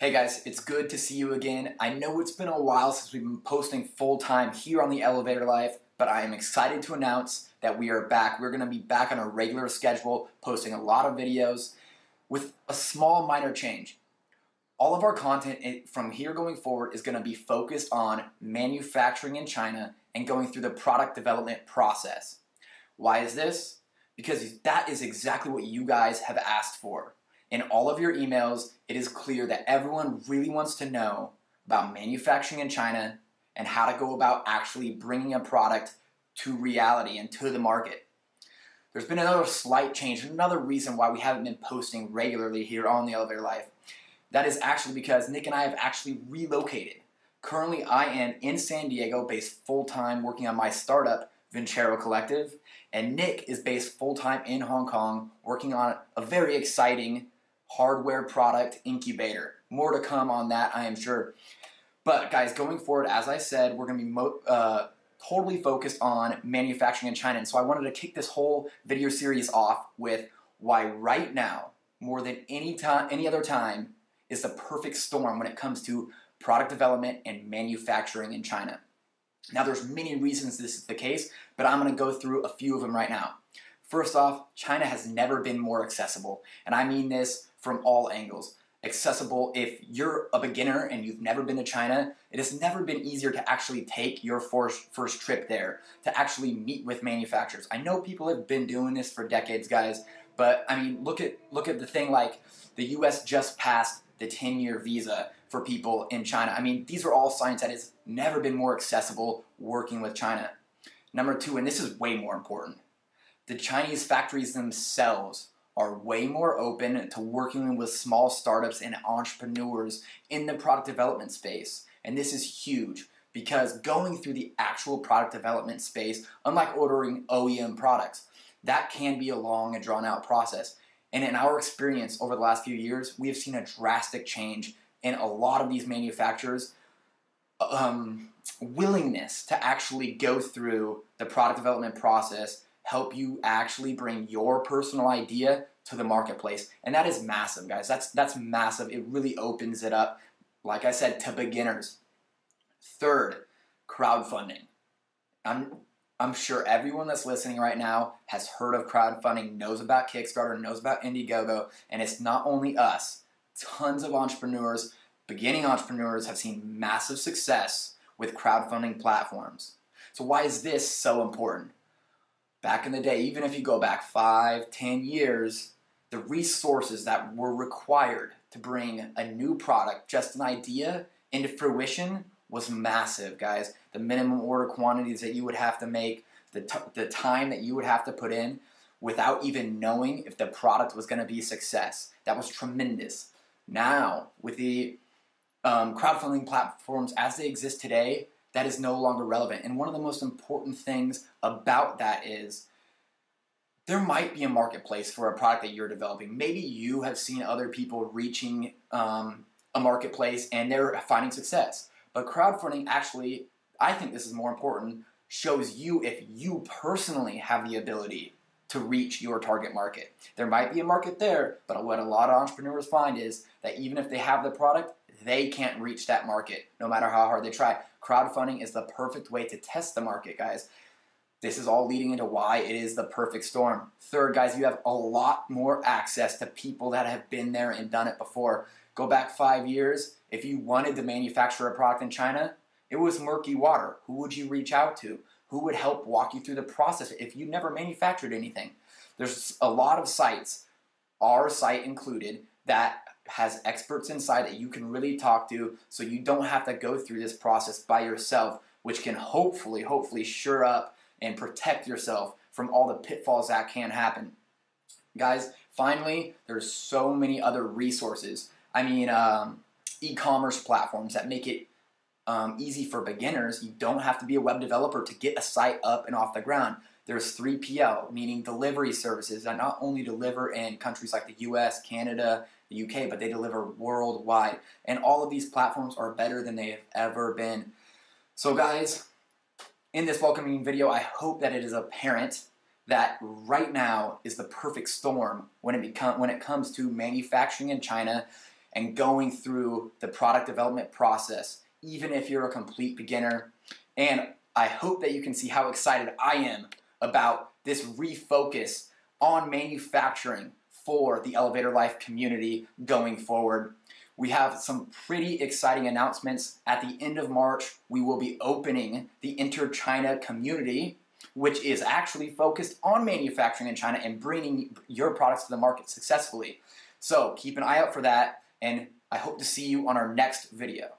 Hey guys, it's good to see you again. I know it's been a while since we've been posting full-time here on the Elevator Life, but I am excited to announce that we are back. We're going to be back on a regular schedule, posting a lot of videos with a small minor change. All of our content from here going forward is going to be focused on manufacturing in China and going through the product development process. Why is this? Because that is exactly what you guys have asked for. In all of your emails, it is clear that everyone really wants to know about manufacturing in China and how to go about actually bringing a product to reality and to the market. There's been another slight change, another reason why we haven't been posting regularly here on the Elevator Life. That is actually because Nick and I have actually relocated. Currently, I am in San Diego, based full-time working on my startup, Vincero Collective, and Nick is based full-time in Hong Kong working on a very exciting hardware product incubator. More to come on that, I am sure. But guys, going forward, as I said, we're going to be totally focused on manufacturing in China. And so I wanted to kick this whole video series off with why right now, more than any other time, is the perfect storm when it comes to product development and manufacturing in China. Now, there's many reasons this is the case, but I'm going to go through a few of them right now. First off, China has never been more accessible, and I mean this from all angles. Accessible if you're a beginner and you've never been to China. It has never been easier to actually take your first trip there, to actually meet with manufacturers. I know people have been doing this for decades, guys, but I mean, look at the thing like the US just passed the 10-year visa for people in China. I mean, these are all signs that it's never been more accessible working with China. Number two, and this is way more important, the Chinese factories themselves are way more open to working with small startups and entrepreneurs in the product development space. And this is huge because going through the actual product development space, unlike ordering OEM products, that can be a long and drawn out process. And in our experience over the last few years, we have seen a drastic change in a lot of these manufacturers' willingness to actually go through the product development process, help you actually bring your personal idea to the marketplace. And that is massive, guys. That's massive. It really opens it up, like I said, to beginners. Third, crowdfunding. I'm sure everyone that's listening right now has heard of crowdfunding, knows about Kickstarter, knows about Indiegogo, and it's not only us. Tons of entrepreneurs, beginning entrepreneurs, have seen massive success with crowdfunding platforms. So why is this so important? Back in the day, even if you go back 5, 10 years, the resources that were required to bring a new product, just an idea, into fruition was massive, guys. The minimum order quantities that you would have to make, the time that you would have to put in without even knowing if the product was going to be a success. That was tremendous. Now, with the crowdfunding platforms as they exist today, that is no longer relevant. And one of the most important things about that is there might be a marketplace for a product that you're developing. Maybe you have seen other people reaching a marketplace and they're finding success. But crowdfunding actually, I think this is more important, shows you if you personally have the ability to reach your target market. There might be a market there, but what a lot of entrepreneurs find is that even if they have the product, they can't reach that market no matter how hard they try. Crowdfunding is the perfect way to test the market, guys. This is all leading into why it is the perfect storm. Third, guys, you have a lot more access to people that have been there and done it before. Go back 5 years, if you wanted to manufacture a product in China, it was murky water. Who would you reach out to? Who would help walk you through the process if you never manufactured anything? There's a lot of sites, our site included, that has experts inside that you can really talk to so you don't have to go through this process by yourself, which can hopefully shore up and protect yourself from all the pitfalls that can happen. Guys, finally, there's so many other resources. I mean, e-commerce platforms that make it easy for beginners. You don't have to be a web developer to get a site up and off the ground. There's 3PL, meaning delivery services that not only deliver in countries like the US, Canada, the UK, but they deliver worldwide. And all of these platforms are better than they have ever been. So guys, in this welcoming video, I hope that it is apparent that right now is the perfect storm when it comes to manufacturing in China and going through the product development process, even if you're a complete beginner. And I hope that you can see how excited I am about this refocus on manufacturing for the Elevator Life community going forward. We have some pretty exciting announcements. At the end of March, we will be opening the Enter China community, which is actually focused on manufacturing in China and bringing your products to the market successfully. So keep an eye out for that, and I hope to see you on our next video.